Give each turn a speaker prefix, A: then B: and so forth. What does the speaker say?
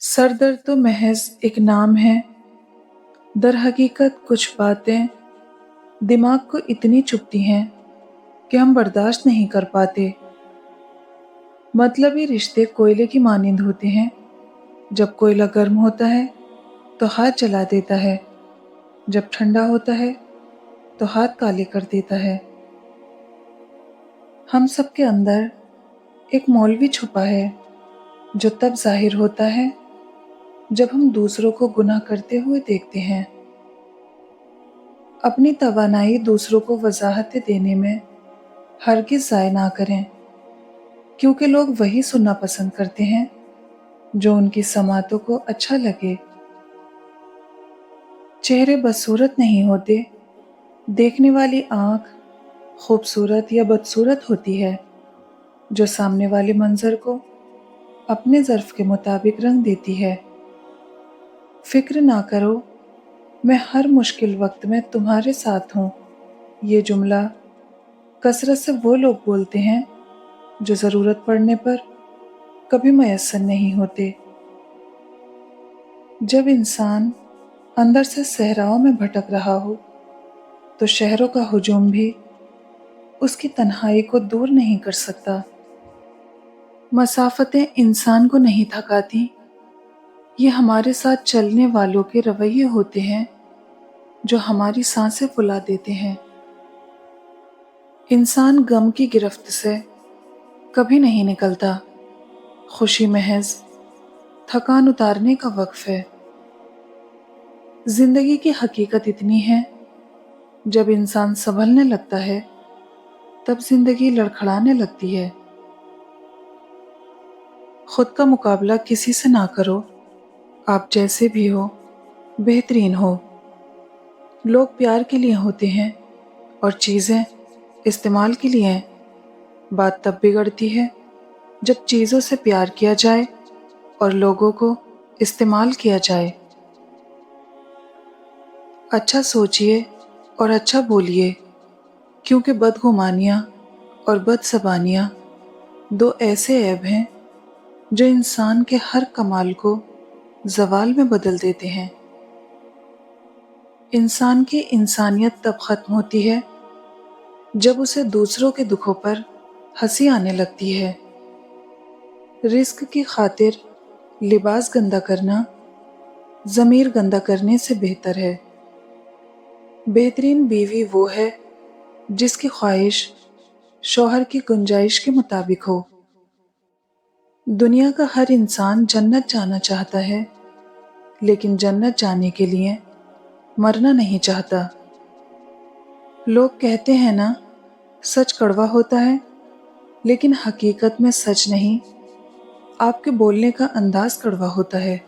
A: Sir दर्द तो महज एक नाम है। दर हकीकत कुछ बातें दिमाग को इतनी चुभती हैं कि हम बर्दाश्त नहीं कर पाते। मतलबी रिश्ते कोयले की मानिंद होते हैं। जब कोयला गर्म होता है तो हाथ जला देता है, जब ठंडा होता है तो हाथ काले कर देता है। हम सबके अंदर एक मौलवी छुपा है जो तब जाहिर होता है जब हम दूसरों को गुनाह करते हुए देखते हैं। अपनी तवानाई दूसरों को वजाहतें देने में हरगिज़ ज़ाय ना करें, क्योंकि लोग वही सुनना पसंद करते हैं जो उनकी समातों को अच्छा लगे। चेहरे बदसूरत नहीं होते, देखने वाली आँख खूबसूरत या बदसूरत होती है, जो सामने वाले मंजर को अपने ज़र्फ़ के मुताबिक रंग देती है। फ़िक्र ना करो, मैं हर मुश्किल वक्त में तुम्हारे साथ हूँ। ये जुमला कसरत से वो लोग बोलते हैं जो ज़रूरत पड़ने पर कभी मयस्सर नहीं होते। जब इंसान अंदर से सहराओं में भटक रहा हो तो शहरों का हुजूम भी उसकी तन्हाई को दूर नहीं कर सकता। मसाफतें इंसान को नहीं थकाती, ये हमारे साथ चलने वालों के रवैये होते हैं जो हमारी सांसें फुला देते हैं। इंसान गम की गिरफ्त से कभी नहीं निकलता। खुशी महज थकान उतारने का वक्फ है। जिंदगी की हकीकत इतनी है, जब इंसान संभलने लगता है तब जिंदगी लड़खड़ाने लगती है। खुद का मुकाबला किसी से ना करो, आप जैसे भी हो बेहतरीन हो। लोग प्यार के लिए होते हैं और चीज़ें इस्तेमाल के लिए हैं। बात तब बिगड़ती है जब चीज़ों से प्यार किया जाए और लोगों को इस्तेमाल किया जाए। अच्छा सोचिए और अच्छा बोलिए, क्योंकि बदगुमानियाँ और बदज़बानियाँ दो ऐसे ऐब हैं जो इंसान के हर कमाल को ज़वाल में बदल देते हैं। इंसान की इंसानियत तब ख़त्म होती है जब उसे दूसरों के दुखों पर हंसी आने लगती है। रिस्क की खातिर लिबास गंदा करना ज़मीर गंदा करने से बेहतर है। बेहतरीन बीवी वो है जिसकी ख्वाहिश शौहर की गुंजाइश के मुताबिक हो। दुनिया का हर इंसान जन्नत जाना चाहता है, लेकिन जन्नत जाने के लिए मरना नहीं चाहता। लोग कहते हैं ना, सच कड़वा होता है, लेकिन हकीकत में सच नहीं, आपके बोलने का अंदाज कड़वा होता है।